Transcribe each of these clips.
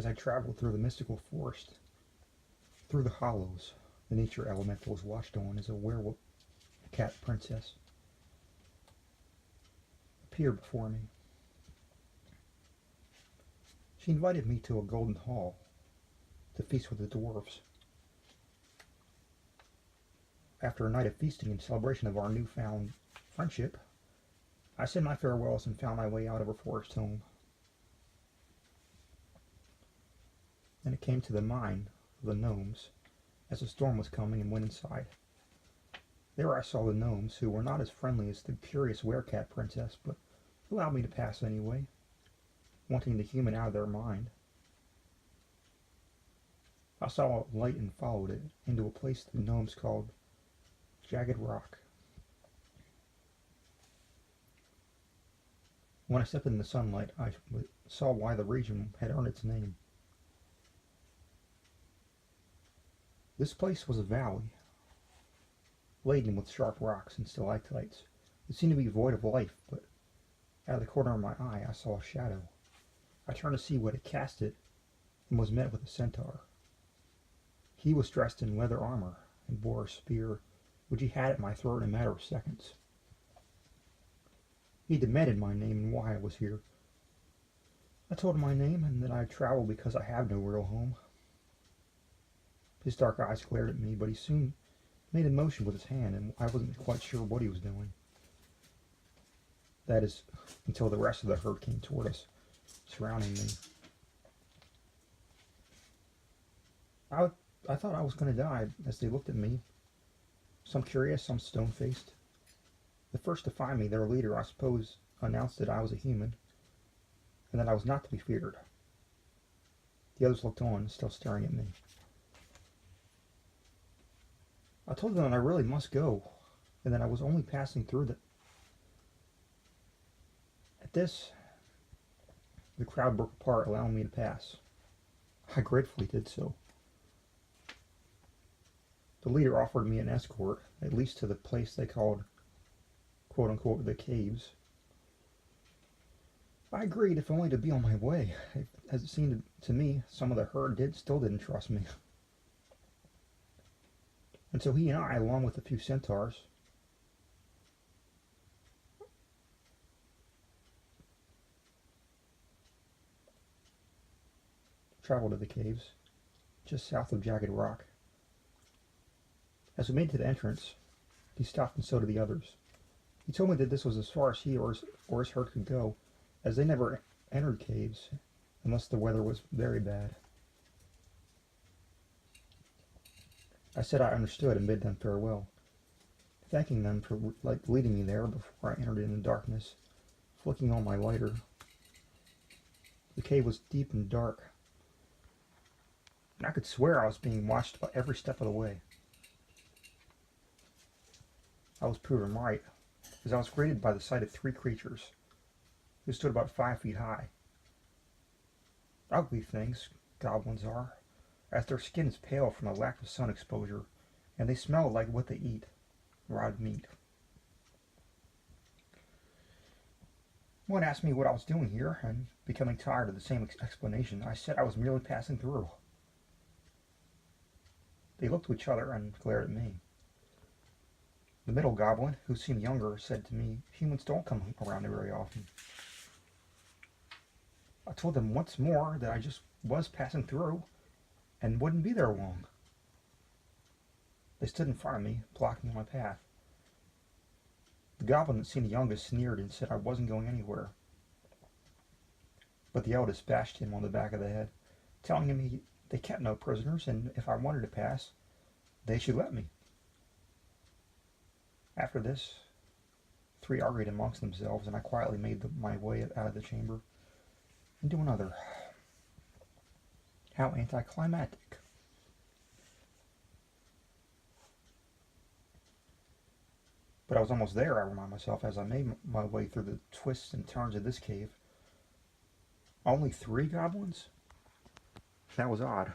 As I traveled through the mystical forest, through the hollows, the nature elementals watched on as a werewolf cat princess appeared before me. She invited me to a golden hall to feast with the dwarves. After a night of feasting in celebration of our newfound friendship, I said my farewells and found my way out of her forest home. Then it came to the mine of the gnomes as the storm was coming and went inside. There I saw the gnomes, who were not as friendly as the curious werecat princess, but allowed me to pass anyway, wanting the human out of their mind. I saw a light and followed it into a place the gnomes called Jagged Rock. When I stepped in the sunlight, I saw why the region had earned its name. This place was a valley, laden with sharp rocks and stalactites. It seemed to be void of life, but out of the corner of my eye I saw a shadow. I turned to see what had cast it, and was met with a centaur. He was dressed in leather armor, and bore a spear, which he had at my throat in a matter of seconds. He demanded my name and why I was here. I told him my name, and that I traveled because I have no real home. His dark eyes glared at me, but he soon made a motion with his hand, and I wasn't quite sure what he was doing. That is, until the rest of the herd came toward us, surrounding me. I thought I was going to die as they looked at me, some curious, some stone-faced. The first to find me, their leader, I suppose, announced that I was a human, and that I was not to be feared. The others looked on, still staring at me. I told them that I really must go, and that I was only passing through. At this, the crowd broke apart, allowing me to pass. I gratefully did so. The leader offered me an escort, at least to the place they called, quote-unquote, the caves. I agreed, if only to be on my way. As it seemed to me, some of the herd still didn't trust me. And so he and I, along with a few centaurs, traveled to the caves, just south of Jagged Rock. As we made it to the entrance, he stopped, and so did the others. He told me that this was as far as he or his herd could go, as they never entered caves unless the weather was very bad. I said I understood and bid them farewell, thanking them for leading me there before I entered in the darkness, flicking on my lighter. The cave was deep and dark, and I could swear I was being watched by every step of the way. I was proven right, as I was greeted by the sight of three creatures, who stood about 5 feet high. Ugly things, goblins are, as their skin is pale from the lack of sun exposure, and they smell like what they eat, rotted meat. One asked me what I was doing here, and becoming tired of the same explanation, I said I was merely passing through. They looked to each other and glared at me. The middle goblin, who seemed younger, said to me, "Humans don't come around here very often." I told them once more that I just was passing through, and wouldn't be there long. They stood in front of me, blocking my path. The goblin that seemed youngest sneered and said I wasn't going anywhere. But the eldest bashed him on the back of the head, telling him they kept no prisoners, and if I wanted to pass, they should let me. After this, three argued amongst themselves, and I quietly made my way out of the chamber into another. How anticlimactic. But I was almost there, I remind myself, as I made my way through the twists and turns of this cave. Only 3 goblins? That was odd.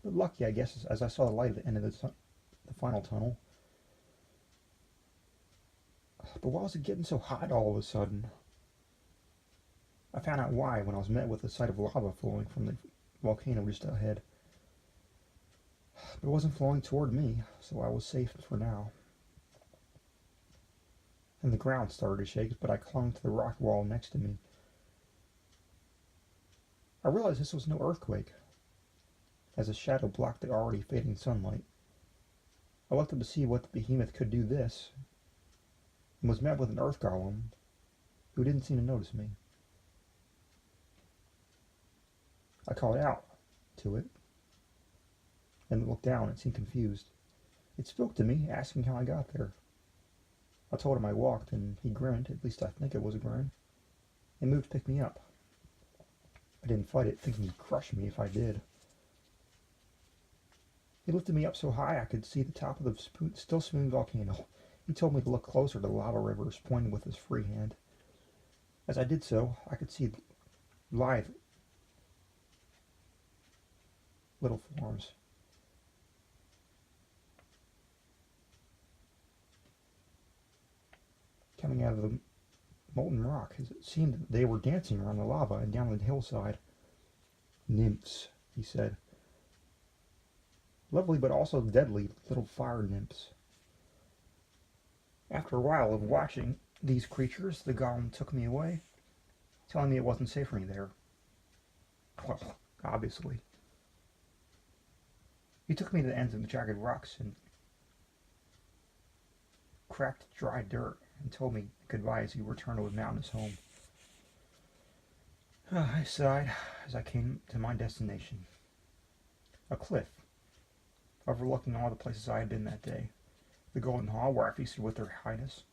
But lucky, I guess, as I saw the light at the end of the final tunnel. But why was it getting so hot all of a sudden? I found out why when I was met with the sight of lava flowing from the volcano just ahead. But it wasn't flowing toward me, so I was safe for now. And the ground started to shake, but I clung to the rock wall next to me. I realized this was no earthquake, as a shadow blocked the already fading sunlight. I looked up to see what the behemoth could do this, and was met with an earth golem who didn't seem to notice me. I called out to it, and it looked down and seemed confused. It spoke to me, asking how I got there. I told him I walked, and he grinned, at least I think it was a grin, and moved to pick me up. I didn't fight it, thinking he'd crush me if I did. He lifted me up so high I could see the top of the still smooth volcano. He told me to look closer to the lava rivers, pointing with his free hand. As I did so, I could see lithe little forms. Coming out of the molten rock, as it seemed that they were dancing around the lava and down the hillside. Nymphs, he said. Lovely but also deadly little fire nymphs. After a while of watching these creatures, the golem took me away, telling me it wasn't safe for me there. Well, obviously. He took me to the ends of the jagged rocks and cracked dry dirt and told me goodbye as he returned to his mountainous home. I sighed as I came to my destination. A cliff, overlooking all the places I had been that day. The Golden Hall, where I feasted with their highness,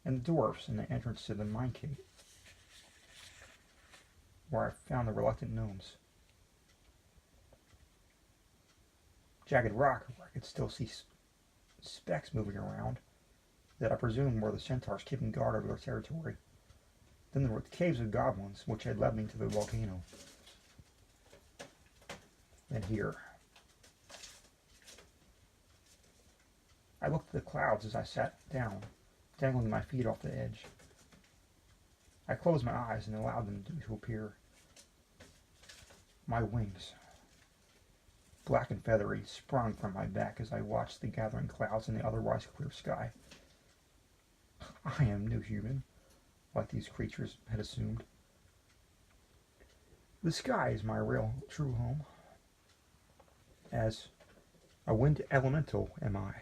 and the dwarfs in the entrance to the mine cave, where I found the reluctant gnomes. Jagged rock, where I could still see specks moving around, that I presumed were the centaurs keeping guard over their territory. Then there were the caves of goblins, which had led me to the volcano. And here. I looked at the clouds as I sat down, dangling my feet off the edge. I closed my eyes and allowed them to appear. My wings, black and feathery, sprung from my back as I watched the gathering clouds in the otherwise clear sky. I am no human, like these creatures had assumed. The sky is my true home. As a wind elemental am I.